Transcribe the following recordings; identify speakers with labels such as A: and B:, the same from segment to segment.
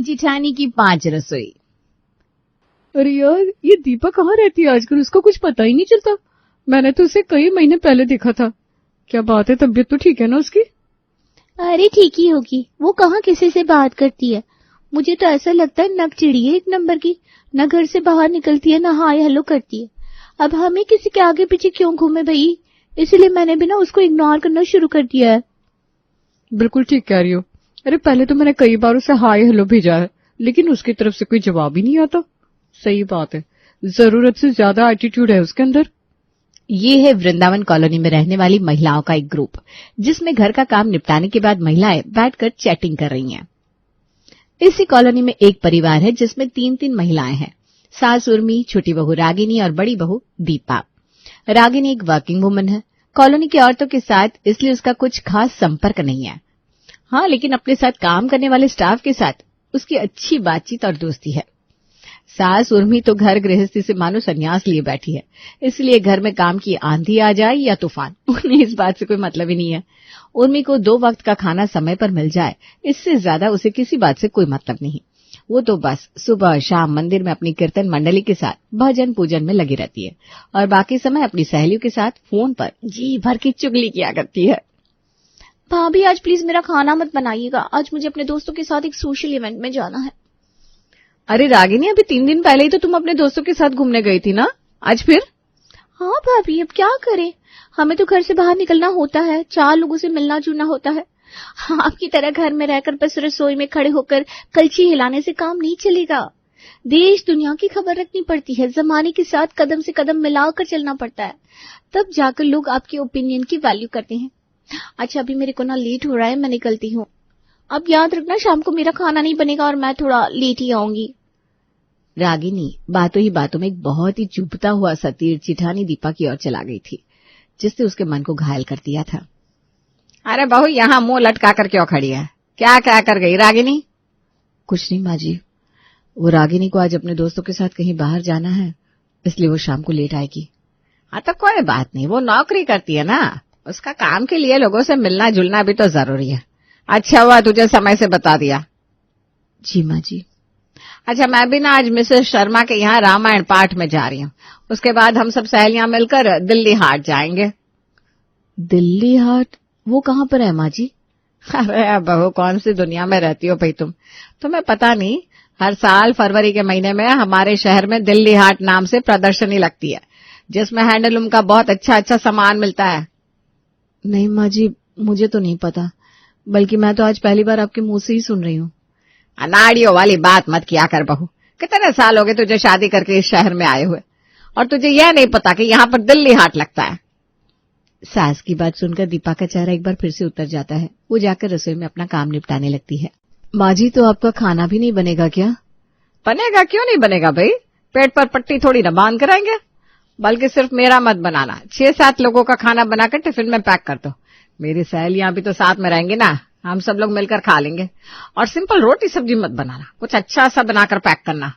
A: जिठानी की 5 रसोई।
B: अरे यार, ये दीपा कहाँ रहती है आजकल? उसका कुछ पता ही नहीं चलता। मैंने तो उसे कई महीने पहले देखा था। क्या बात है, तबीयत तो ठीक है ना उसकी?
C: अरे ठीक ही होगी, वो कहाँ किसी से बात करती है। मुझे तो ऐसा लगता है नक चिड़ी है 1 नंबर की। न घर से बाहर निकलती है, न हाय हेलो करती है। अब हमें किसी के आगे पीछे क्यों घूमे भाई, इसलिए मैंने भी ना उसको इग्नोर करना शुरू कर दिया है।
B: बिल्कुल ठीक कह रही हो। अरे पहले तो मैंने कई बार उसे हाय हेलो भेजा है, लेकिन उसकी तरफ से कोई जवाब ही नहीं आता। सही बात है, जरूरत से ज्यादा एटीट्यूड है उसके अंदर।
A: ये है वृंदावन कॉलोनी में रहने वाली महिलाओं का एक ग्रुप, जिसमें घर का काम निपटाने के बाद महिलाएं बैठकर चैटिंग कर रही हैं। इसी कॉलोनी में एक परिवार है जिसमें 3-3 महिलाएं हैं। सास उर्मी, छोटी बहू रागिनी और बड़ी बहू दीपा। रागिनी एक वर्किंग वुमन है, कॉलोनी की औरतों के साथ, इसलिए उसका कुछ खास संपर्क नहीं है। हाँ, लेकिन अपने साथ काम करने वाले स्टाफ के साथ उसकी अच्छी बातचीत और दोस्ती है। सास उर्मी तो घर गृहस्थी से मानो संन्यास लिए बैठी है, इसलिए घर में काम की आंधी आ जाए या तूफान, उन्हें इस बात से कोई मतलब ही नहीं है। उर्मी को 2 वक्त का खाना समय पर मिल जाए, इससे ज्यादा उसे किसी बात से कोई मतलब नहीं। वो तो बस सुबह शाम मंदिर में अपनी कीर्तन मंडली के साथ भजन पूजन में लगी रहती है और बाकी समय अपनी सहेलियों के साथ फोन पर जी भर की चुगली किया करती है।
C: भाभी आज प्लीज मेरा खाना मत बनाइएगा, आज मुझे अपने दोस्तों के साथ एक सोशल इवेंट में जाना है।
A: अरे रागिनी, अभी 3 दिन पहले ही तो तुम अपने दोस्तों के साथ घूमने गई थी ना, आज फिर?
C: हाँ भाभी, अब क्या करें, हमें तो घर से बाहर निकलना होता है, 4 लोगों से मिलना जुलना होता है। आपकी तरह घर में रहकर बस रसोई में खड़े होकर कलछी हिलाने से काम नहीं चलेगा। देश दुनिया की खबर रखनी पड़ती है, जमाने के साथ कदम से कदम मिलाकर चलना पड़ता है, तब जाकर लोग आपके ओपिनियन की वैल्यू करते हैं। अच्छा, अभी मेरे को ना लेट हो रहा है, मैं निकलती हूँ। अब याद रखना शाम को मेरा खाना नहीं बनेगा और मैं थोड़ा लेट ही आऊंगी।
A: रागिनी बातों ही बातों में एक बहुत ही चुभता हुआ सा तीर जिठानी दीपा की ओर चला गई थी, जिसने उसके मन को घायल कर दिया था। अरे बहू, यहाँ मुंह लटका कर क्यों खड़ी है? क्या क्या कर गई रागिनी? कुछ नहीं माँ जी, वो रागिनी को आज अपने दोस्तों के साथ कहीं बाहर जाना है, इसलिए वो शाम को लेट आएगी। हाँ तो कोई बात नहीं, वो नौकरी करती है ना, उसका काम के लिए लोगों से मिलना जुलना भी तो जरूरी है। अच्छा हुआ तुझे समय से बता दिया। जी माँ जी। अच्छा, मैं भी ना आज मिसेस शर्मा के यहाँ रामायण पाठ में जा रही हूँ, उसके बाद हम सब सहेलियां मिलकर दिल्ली हाट जाएंगे। दिल्ली हाट? वो कहाँ पर है माँ जी? अरे बहू, कौन सी दुनिया में रहती हो भाई तुम? तुम्हें पता नहीं, हर साल फरवरी के महीने में हमारे शहर में दिल्ली हाट नाम से प्रदर्शनी लगती है, जिसमें हैंडलूम का बहुत अच्छा सामान मिलता है। नहीं माँ जी, मुझे तो नहीं पता, बल्कि मैं तो आज पहली बार आपके मुंह से ही सुन रही हूँ। अनाड़ियों वाली बात मत किया कर बहू, कितने साल हो गए तुझे शादी करके इस शहर में आए हुए, और तुझे यह नहीं पता कि यहाँ पर दिल्ली हाट लगता है। सास की बात सुनकर दीपा का चेहरा एक बार फिर से उतर जाता है। वो जाकर रसोई में अपना काम निपटाने लगती है। माँ जी, तो आपका खाना भी नहीं बनेगा क्या? बनेगा, क्यों नहीं बनेगा भाई, पेट पर पट्टी थोड़ी न बांध कराएंगे, बल्कि सिर्फ मेरा मत बनाना, 6-7 लोगों का खाना बनाकर टिफिन में पैक कर दो। मेरी सहेलियां भी तो साथ में रहेंगी ना, हम सब लोग मिलकर खा लेंगे। और सिंपल रोटी सब्जी मत बनाना, कुछ अच्छा सा बनाकर पैक करना।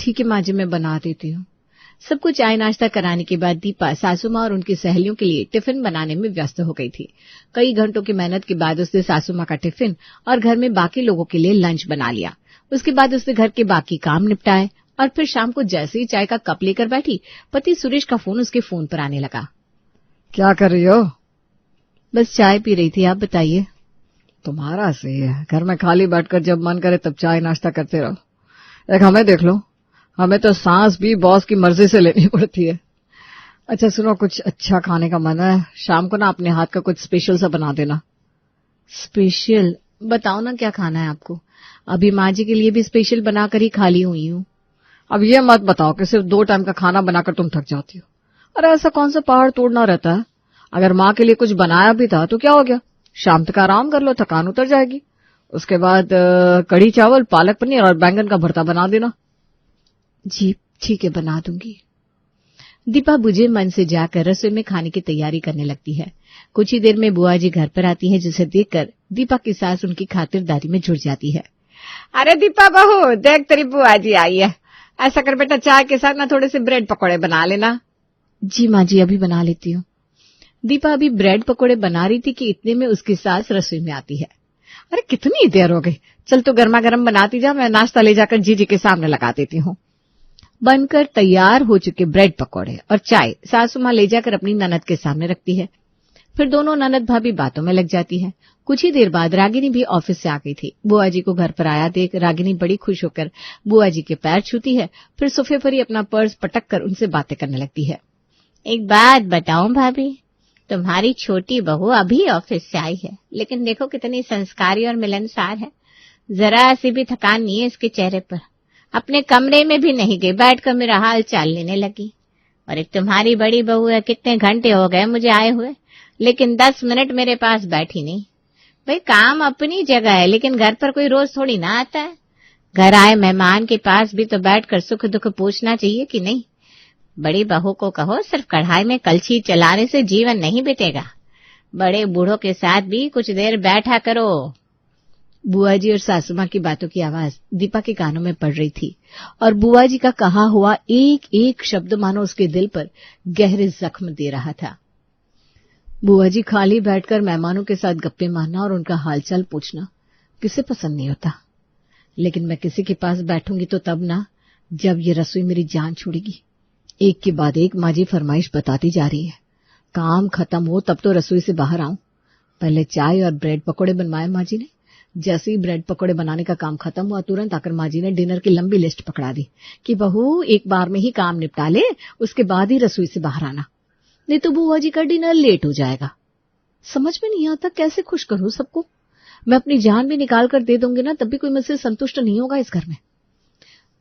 A: ठीक है माँ जी, मैं बना देती हूँ। सबको चाय नाश्ता कराने के बाद दीपा सासू माँ और उनकी सहेलियों के लिए टिफिन बनाने में व्यस्त हो गई थी। कई घंटों की मेहनत के बाद उसने सासू माँ का टिफिन और घर में बाकी लोगों के लिए लंच बना लिया। उसके बाद उसने घर के बाकी काम निपटाए और फिर शाम को जैसे ही चाय का कप लेकर बैठी, पति सुरेश का फोन उसके फोन पर आने लगा। क्या कर रही हो? बस चाय पी रही थी, आप बताइए। तुम्हारा सही है, घर में खाली बैठकर जब मन करे तब चाय नाश्ता करते रहो। एक हमें देख लो, हमें तो सांस भी बॉस की मर्जी से लेनी पड़ती है। अच्छा सुनो, कुछ अच्छा खाने का मन है, शाम को ना अपने हाथ का कुछ स्पेशल सा बना देना। स्पेशल? बताओ ना क्या खाना है आपको, अभी माँ जी के लिए भी स्पेशल बनाकर ही खाली हुई हूँ। अब ये मत बताओ कि सिर्फ 2 टाइम का खाना बनाकर तुम थक जाती हो। अरे ऐसा कौन सा पहाड़ तोड़ना रहता है, अगर माँ के लिए कुछ बनाया भी था तो क्या हो गया, शाम तक आराम कर लो, थकान उतर जाएगी। उसके बाद कढ़ी चावल, पालक पनीर और बैंगन का भरता बना देना। जी ठीक है, बना दूंगी। दीपा बुझे मन से जाकर रसोई में खाने की तैयारी करने लगती है। कुछ ही देर में बुआ जी घर पर आती है, जिसे देखकर दीपा की सास उनकी खातिरदारी में जुड़ जाती है। अरे दीपा बहू, देख तेरी बुआ जी आई है, ऐसा कर बेटा, चाय के साथ ना थोड़े से ब्रेड पकौड़े बना लेना। जी माँ जी, अभी बना लेती हूँ। दीपा अभी ब्रेड पकौड़े बना रही थी कि इतने में उसकी सास रसोई में आती है। अरे कितनी देर हो गई, चल तू गर्मा गर्म बनाती जा, मैं नाश्ता ले जाकर जीजी के सामने लगा देती हूँ। बनकर तैयार हो चुके ब्रेड पकौड़े और चाय सासू माँ ले जाकर अपनी ननद के सामने रखती है। फिर दोनों ननद भाभी बातों में लग जाती है। कुछ ही देर बाद रागिनी भी ऑफिस से आ गई थी। बुआ जी को घर पर आया देख रागिनी बड़ी खुश होकर बुआ जी के पैर छूती है, फिर सोफे पर ही अपना पर्स पटक कर उनसे बातें करने लगती है।
C: एक बात बताऊं भाभी, तुम्हारी छोटी बहू अभी ऑफिस से आई है, लेकिन देखो कितनी संस्कारी और मिलनसार है। जरा सी भी थकान नहीं है इसके चेहरे पर। अपने कमरे में भी नहीं गई, बैठकर मेरा हाल चाल लेने लगी। और एक तुम्हारी बड़ी बहू है, कितने घंटे हो गए मुझे आए हुए, लेकिन 10 मिनट मेरे पास बैठी नहीं। भाई काम अपनी जगह है, लेकिन घर पर कोई रोज थोड़ी ना आता है। घर आए मेहमान के पास भी तो बैठकर सुख दुख पूछना चाहिए कि नहीं। बड़ी बहू को कहो सिर्फ कढ़ाई में कलछी चलाने से जीवन नहीं बीतेगा। बड़े बूढ़ों के साथ भी कुछ देर बैठा करो। बुआ जी और सासू माँ की बातों की आवाज दीपा के कानों में पड़ रही थी और बुआ जी का कहा हुआ एक एक शब्द मानो उसके दिल पर गहरे जख्म दे रहा था। बुआ जी खाली बैठकर मेहमानों के साथ गप्पे मारना और उनका हालचाल पूछना किसे पसंद नहीं होता, लेकिन मैं किसी के पास बैठूंगी तो तब ना जब ये रसोई मेरी जान छोड़ेगी। एक के बाद एक माँ जी फरमाइश बताती जा रही है। काम खत्म हो तब तो रसोई से बाहर आऊं। पहले चाय और ब्रेड पकौड़े बनवाए माँ जी ने। जैसे ही ब्रेड पकौड़े बनाने का काम खत्म हुआ तुरंत आकर माँ जी ने डिनर की लंबी लिस्ट पकड़ा दी कि बहू एक बार में ही काम निपटा ले, उसके बाद ही रसोई से बाहर आना, नहीं तो बुआ जी का डिनर लेट हो जाएगा। समझ में नहीं आता कैसे खुश करूं सबको। मैं अपनी जान भी निकाल कर दे दूंगी ना, तब भी कोई मुझसे संतुष्ट नहीं होगा इस घर में।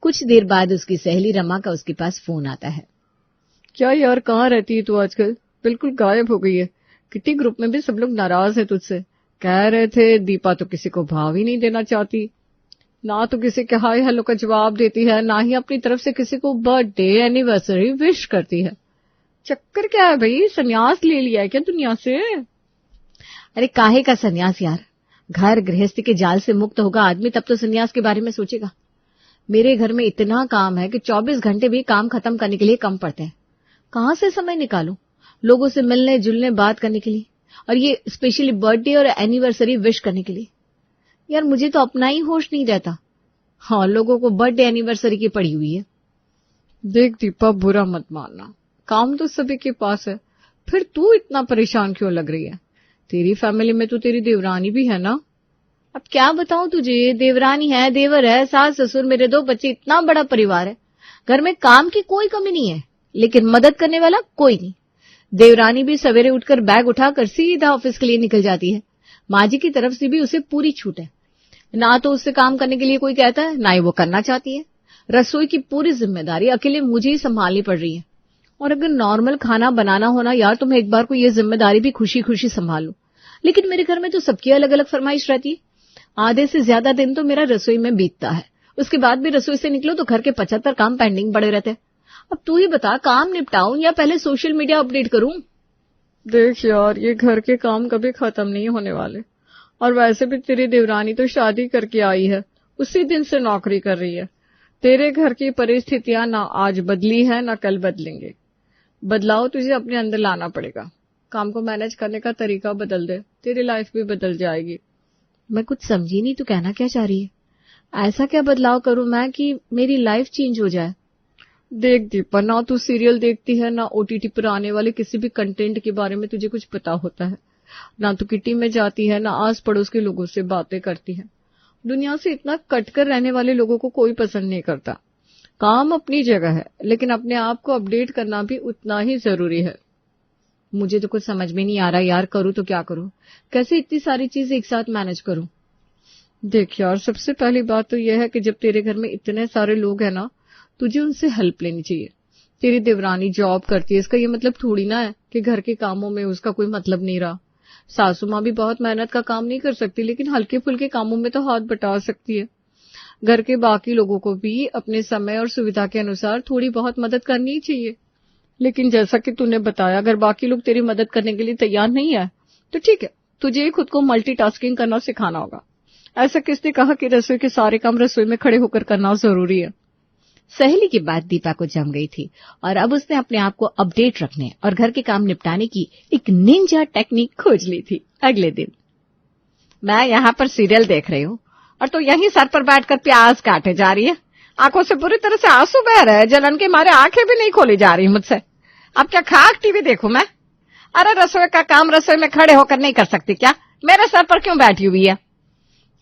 C: कुछ देर बाद उसकी सहेली रमा का उसके पास फोन आता है।
B: क्या यार, कहाँ रहती है तू आजकल? बिल्कुल गायब हो गई है। किटी ग्रुप में भी सब लोग नाराज है तुझसे। कह रहे थे दीपा तो किसी को भाव ही नहीं देना चाहती, ना तो किसी के हाय हेलो का जवाब देती है, ना ही अपनी तरफ से किसी को बर्थडे एनिवर्सरी विश करती है। चक्कर क्या है भाई? संन्यास ले लिया है क्या दुनिया से?
A: अरे काहे का संन्यास यार, घर गृहस्थी के जाल से मुक्त होगा आदमी तब तो संन्यास के बारे में सोचेगा। मेरे घर में इतना काम है कि 24 घंटे भी काम खत्म करने के लिए कम पड़ते हैं। कहाँ से समय निकालूं लोगों से मिलने जुलने बात करने के लिए, और ये स्पेशली बर्थडे और एनिवर्सरी विश करने के लिए। यार मुझे तो अपना ही होश नहीं रहता। हाँ, लोगों को बर्थडे एनिवर्सरी की पड़ी हुई है।
B: देख दीपा, बुरा मत मानना, काम तो सभी के पास है, फिर तू इतना परेशान क्यों लग रही है? तेरी फैमिली में तो तेरी देवरानी भी है ना।
A: अब क्या बताऊं तुझे, देवरानी है, देवर है, सास ससुर, मेरे 2 बच्चे, इतना बड़ा परिवार है। घर में काम की कोई कमी नहीं है, लेकिन मदद करने वाला कोई नहीं। देवरानी भी सवेरे उठकर बैग उठाकर सीधा ऑफिस के लिए निकल जाती है। माँ जी की तरफ से भी उसे पूरी छूट है। ना तो उससे काम करने के लिए कोई कहता है, ना ही वो करना चाहती है। रसोई की पूरी जिम्मेदारी अकेले मुझे ही संभालनी पड़ रही है। और अगर नॉर्मल खाना बनाना होना यार तो मैं एक बार को ये जिम्मेदारी भी खुशी खुशी संभाल लूं, लेकिन मेरे घर में तो सबकी अलग अलग फरमाइश रहती है। आधे से ज्यादा दिन तो मेरा रसोई में बीतता है, उसके बाद भी रसोई से निकलो तो घर के 75 काम पेंडिंग पड़े रहते हैं। अब तू ही बता, काम निपटाऊं या पहले सोशल मीडिया अपडेट करूं?
B: देख यार, ये घर के काम कभी खत्म नहीं होने वाले, और वैसे भी तेरी देवरानी तो शादी करके आई है, उसी दिन से नौकरी कर रही है। तेरे घर की परिस्थितियां ना आज बदली है ना कल बदलेंगे। बदलाव तुझे अपने अंदर लाना पड़ेगा। काम को मैनेज करने का तरीका बदल दे, तेरी लाइफ भी बदल जाएगी।
A: मैं कुछ समझी नहीं, तू कहना क्या चाह रही है? ऐसा क्या बदलाव करूं मैं कि मेरी लाइफ चेंज हो जाए?
B: देख दीपा, ना तू सीरियल देखती है, ना ओटीटी पर आने वाले किसी भी कंटेंट के बारे में तुझे कुछ पता होता है, ना तो किटी में जाती है, ना आस पड़ोस के लोगों से बातें करती है। दुनिया से इतना कटकर रहने वाले लोगों को कोई पसंद नहीं करता। काम अपनी जगह है, लेकिन अपने आप को अपडेट करना भी उतना ही जरूरी है।
A: मुझे तो कुछ समझ में नहीं आ रहा यार, करूं तो क्या करूं? कैसे इतनी सारी चीजें एक साथ मैनेज करूं?
B: देख यार, सबसे पहली बात तो यह है कि जब तेरे घर में इतने सारे लोग हैं ना, तुझे उनसे हेल्प लेनी चाहिए। तेरी देवरानी जॉब करती है, इसका ये मतलब थोड़ी ना है कि घर के कामों में उसका कोई मतलब नहीं रहा। सासू माँ भी बहुत मेहनत का काम नहीं कर सकती, लेकिन हल्के फुल्के कामों में तो हाथ बटा सकती है। घर के बाकी लोगों को भी अपने समय और सुविधा के अनुसार थोड़ी बहुत मदद करनी ही चाहिए। लेकिन जैसा कि तूने बताया, अगर बाकी लोग तेरी मदद करने के लिए तैयार नहीं है तो ठीक है, तुझे खुद को मल्टीटास्किंग करना सिखाना होगा। ऐसा किसने कहा कि रसोई के सारे काम रसोई में खड़े होकर करना जरूरी है?
A: सहेली की बात दीपा को जम गई थी और अब उसने अपने आप को अपडेट रखने और घर के काम निपटाने की एक निंजा टेक्निक खोज ली थी। अगले दिन मैं यहाँ पर सीरियल देख रही हूँ और तो यहीं सर पर बैठकर प्याज काटे जा रही है। आंखों से बुरी तरह से आंसू बह रहे हैं, जलन के मारे आंखें भी नहीं खोली जा रही मुझसे। अब क्या खाक टीवी देखूं मैं? अरे रसोई का काम रसोई में खड़े होकर नहीं कर सकती क्या? मेरे सर पर क्यों बैठी हुई है?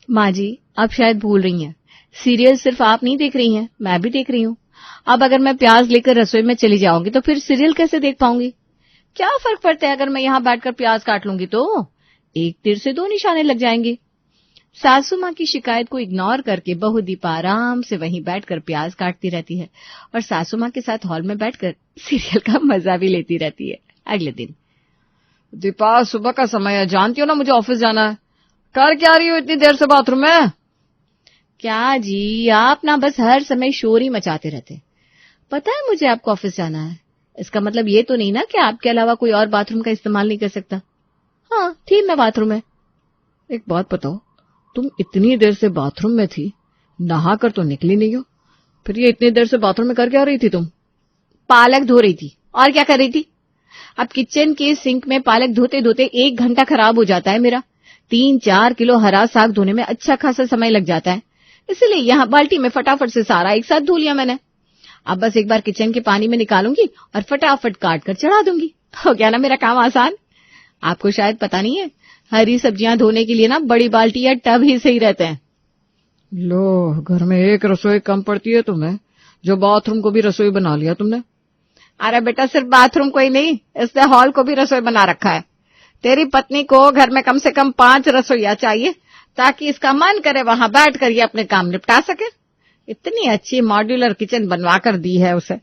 C: माँ जी, आप शायद भूल रही हैं, सीरियल सिर्फ आप नहीं देख रही हैं, मैं भी देख रही हूँ। अब अगर मैं प्याज लेकर रसोई में चली जाऊंगी तो फिर सीरियल कैसे देख पाऊंगी? क्या फर्क पड़ता है अगर मैं यहाँ बैठकर प्याज काट लूंगी तो? एक तीर से दो निशाने लग जाएंगे। सासू माँ की शिकायत को इग्नोर करके बहू दीपा आराम से वहीं बैठकर प्याज काटती रहती है और सासू माँ के साथ हॉल में बैठकर सीरियल का मजा भी लेती रहती है। अगले दिन,
B: दीपा, सुबह का समय है, जानती हो ना मुझे ऑफिस जाना है। कर क्या रही हो इतनी देर से बाथरूम में?
C: क्या जी, आप ना बस हर समय शोर ही मचाते रहते। पता है मुझे आपको ऑफिस जाना है, इसका मतलब ये तो नहीं ना कि आपके अलावा कोई और बाथरूम का इस्तेमाल नहीं कर सकता। हाँ, थी मैं बाथरूम में।
B: एक बात बताओ, तुम इतनी देर से बाथरूम में थी, नहा कर तो निकली नहीं हो, फिर ये इतनी देर से बाथरूम में कर क्या रही थी तुम?
C: पालक धो रही थी। और क्या कर रही थी? अब किचन के सिंक में पालक धोते धोते 1 घंटा खराब हो जाता है मेरा। 3-4 किलो हरा साग धोने में अच्छा खासा समय लग जाता है, इसलिए यहाँ बाल्टी में फटाफट से सारा एक साथ धो लिया मैंने। अब बस एक बार किचन के पानी में निकालूंगी और फटाफट काट कर चढ़ा दूंगी। हो गया ना मेरा काम आसान। आपको शायद पता नहीं है, हरी सब्जियां धोने के लिए ना बड़ी बाल्टी या टब ही सही रहते हैं।
B: लो, घर में एक रसोई कम पड़ती है तुम्हें, जो बाथरूम को भी रसोई बना लिया तुमने।
A: अरे बेटा, सिर्फ बाथरूम को ही नहीं, इसने हॉल को भी रसोई बना रखा है। तेरी पत्नी को घर में कम से कम 5 रसोइया चाहिए ताकि इसका मन करे वहां बैठकर ये अपने काम निपटा सके। इतनी अच्छी मॉड्यूलर किचन बनवा कर दी है उसे,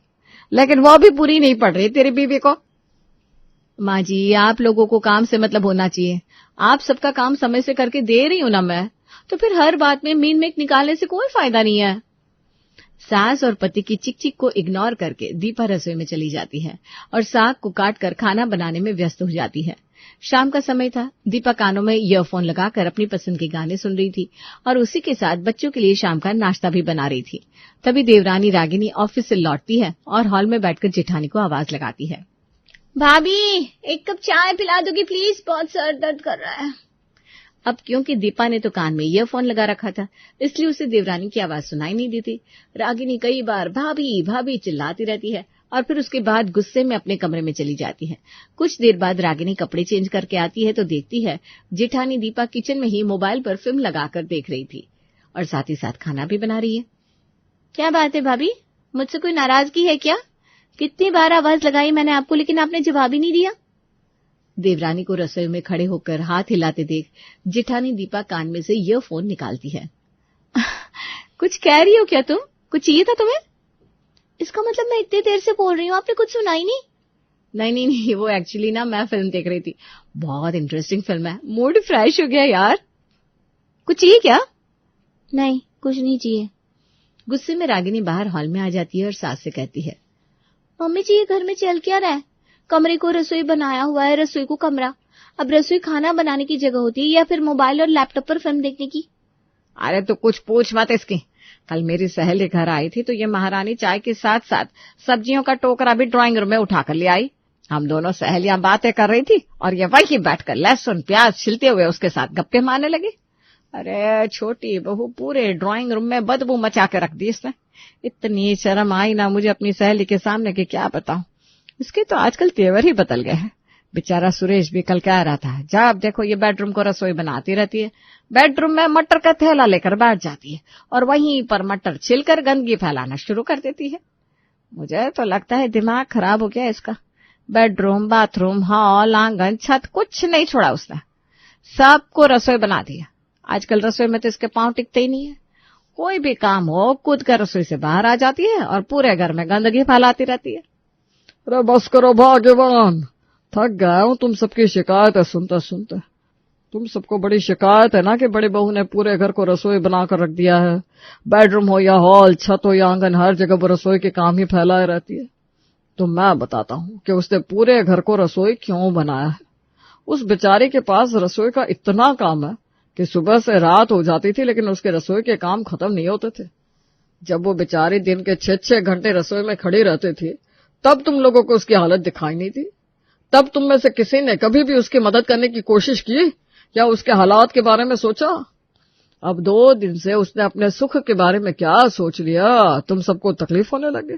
A: लेकिन वो भी पूरी नहीं पड़ रही तेरी बीवी को।
C: माँ जी, आप लोगों को काम से मतलब होना चाहिए। आप सबका काम समय से करके दे रही हूं ना मैं, तो फिर हर बात में मीन मेक निकालने से कोई फायदा नहीं है। सास और पति की चिक चिक को इग्नोर करके दीपा रसोई में चली जाती है और साग को काटकर खाना बनाने में व्यस्त हो जाती है। शाम का समय था। दीपा कानों में ईयरफोन लगाकर अपनी पसंद के गाने सुन रही थी और उसी के साथ बच्चों के लिए शाम का नाश्ता भी बना रही थी। तभी देवरानी रागिनी ऑफिस से लौटती है और हॉल में बैठकर जेठानी को आवाज लगाती है। भाभी, 1 कप चाय पिला दोगी प्लीज, बहुत सर दर्द कर रहा है। अब क्योंकि दीपा ने तो कान में ईयरफोन लगा रखा था, इसलिए उसे देवरानी की आवाज सुनाई नहीं देती। रागिनी कई बार भाभी भाभी चिल्लाती रहती है और फिर उसके बाद गुस्से में अपने कमरे में चली जाती है। कुछ देर बाद रागिनी कपड़े चेंज करके आती है तो देखती है जेठानी दीपा किचन में ही मोबाइल पर फिल्म लगाकर देख रही थी और साथ ही साथ खाना भी बना रही है। क्या बात है भाभी, मुझसे कोई नाराजगी है क्या? कितनी बार आवाज लगाई मैंने आपको, लेकिन आपने जवाब ही नहीं दिया। देवरानी को रसोई में खड़े होकर हाथ हिलाते देख जेठानी दीपा कान में से ईयरफोन निकालती है। कुछ कह रही हो क्या तुम? कुछ चाहिए था तुम्हें? इसका मतलब मैं इतनी देर से बोल रही हूँ, आपने कुछ सुना ही नहीं? नहीं, वो एक्चुअली ना मैं फिल्म देख रही थी, बहुत इंटरेस्टिंग फिल्म है, मूड फ्रेश हो गया यार। कुछ चाहिए क्या? नहीं, कुछ नहीं चाहिए। गुस्से में रागिनी बाहर हॉल में आ जाती है और सास से कहती है, मम्मी जी ये घर में चल क्या रहा है? कमरे को रसोई बनाया हुआ है, रसोई को कमरा। अब रसोई खाना बनाने की जगह होती है या फिर मोबाइल और लैपटॉप पर फिल्म देखने की?
A: अरे तो कुछ पूछ मत इसकी। कल मेरी सहेली घर आई थी तो ये महारानी चाय के साथ साथ सब्जियों का टोकरा भी ड्राइंग रूम में उठाकर ले आई। हम दोनों सहेलियां बातें कर रही थी और ये वहीं बैठकर लहसुन प्याज छिलते हुए उसके साथ गप्पे मारने लगी। अरे छोटी बहू, पूरे ड्राइंग रूम में बदबू मचा के रख दी इसने। इतनी शर्म आई ना मुझे अपनी सहेली के सामने कि क्या बताऊं। इसके तो आजकल तेवर ही बदल गए हैं। बेचारा सुरेश भी कल कह रहा था, जब देखो ये बेडरूम को रसोई बनाती रहती है, बेडरूम में मटर का थैला लेकर बैठ जाती है और वहीं पर मटर छिलकर गंदगी फैलाना शुरू कर देती है। मुझे तो लगता है दिमाग खराब हो गया इसका। बेडरूम, बाथरूम, हॉल, आंगन, छत कुछ नहीं छोड़ा उसने, सबको रसोई बना दिया। आजकल रसोई में तो इसके पांव टिकते ही नहीं है। कोई भी काम हो कूद कर रसोई से बाहर आ जाती है और पूरे घर में गंदगी फैलाती रहती है।
B: अरे बस करो भाग्यवान, थक गया हूं तुम सबकी शिकायत है सुनते सुनते। तुम सबको बड़ी शिकायत है ना कि बड़ी बहू ने पूरे घर को रसोई बनाकर रख दिया है। बेडरूम हो या हॉल, छत हो या आंगन, हर जगह वो रसोई के काम ही फैलाए रहती है। तो मैं बताता हूँ कि उसने पूरे घर को रसोई क्यों बनाया है। उस बेचारी के पास रसोई का इतना काम है कि सुबह से रात हो जाती थी लेकिन उसके रसोई के काम खत्म नहीं होते थे। जब वो बेचारी दिन के 6-6 घंटे रसोई में खड़ी रहती थी तब तुम लोगों को उसकी हालत दिखाई नहीं दी। तब तुम में से किसी ने कभी भी उसकी मदद करने की कोशिश की या उसके हालात के बारे में सोचा? अब 2 दिन से उसने अपने सुख के बारे में क्या सोच लिया, तुम सबको तकलीफ होने लगे।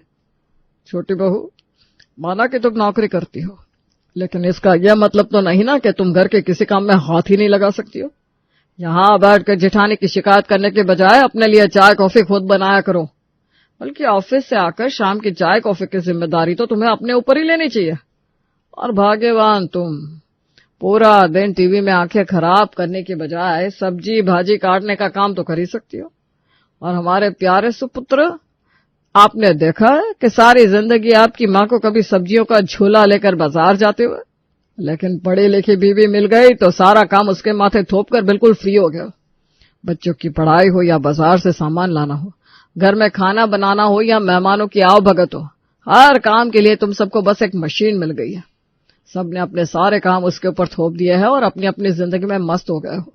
B: छोटी बहू, माना कि तुम नौकरी करती हो, लेकिन इसका यह मतलब तो नहीं ना कि तुम घर के किसी काम में हाथ ही नहीं लगा सकती हो। यहाँ बैठकर जेठानी की शिकायत करने के बजाय अपने लिए चाय कॉफी खुद बनाया करो। बल्कि ऑफिस से आकर शाम की चाय कॉफी की जिम्मेदारी तो तुम्हें अपने ऊपर ही लेनी चाहिए। और भाग्यवान तुम, पूरा दिन टीवी में आंखें खराब करने के बजाय सब्जी भाजी काटने का काम तो कर ही सकती हो। और हमारे प्यारे सुपुत्र, आपने देखा है कि सारी जिंदगी आपकी माँ को कभी सब्जियों का झोला लेकर बाजार जाते हुए, लेकिन पढ़ी लिखी बीवी मिल गई तो सारा काम उसके माथे थोप कर बिल्कुल फ्री हो गया। बच्चों की पढ़ाई हो या बाजार से सामान लाना हो, घर में खाना बनाना हो या मेहमानों की आवभगत हो, हर काम के लिए तुम सबको बस एक मशीन मिल गई है। सबने अपने सारे काम उसके ऊपर थोप दिए हैं और अपनी अपनी जिंदगी में मस्त हो गए हो।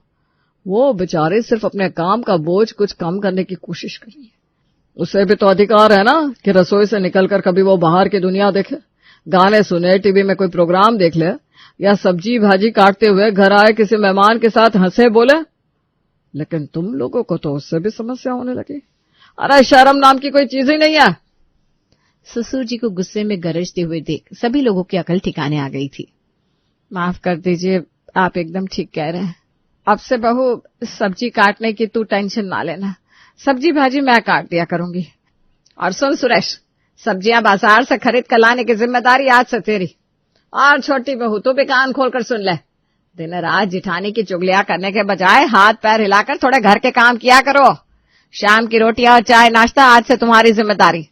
B: वो बेचारे सिर्फ अपने काम का बोझ कुछ कम करने की कोशिश कर रही है। उसे भी तो अधिकार है ना कि रसोई से निकलकर कभी वो बाहर की दुनिया देखे, गाने सुने, टीवी में कोई प्रोग्राम देख ले, या सब्जी भाजी काटते हुए घर आए किसी मेहमान के साथ हंसे बोले। लेकिन तुम लोगों को तो उससे भी समस्या होने लगी। अरे शर्म नाम की कोई चीज ही नहीं है।
A: ससुर जी को गुस्से में गरजते हुए देख सभी लोगों की अकल ठिकाने आ गई थी।
B: माफ कर दीजिए, आप एकदम ठीक कह रहे हैं। अब से बहू सब्जी काटने की तू टेंशन ना लेना, सब्जी भाजी मैं काट दिया करूंगी।
A: और सुन सुरेश, सब्जियां बाजार से खरीद कर लाने की जिम्मेदारी आज से तेरी। और छोटी बहू, तू भी कान खोलकर सुन ले, दिन रात जिठानी की चुगलियां करने के बजाय हाथ पैर हिलाकर थोड़े घर के काम किया करो। शाम की रोटियां और चाय नाश्ता आज से तुम्हारी जिम्मेदारी।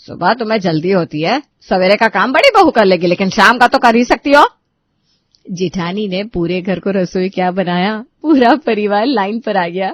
A: सुबह तुम्हें जल्दी होती है, सवेरे का काम बड़ी बहू कर लेगी, लेकिन शाम का तो कर ही सकती हो।
B: जिठानी ने पूरे घर को रसोई क्या बनाया, पूरा परिवार लाइन पर आ गया।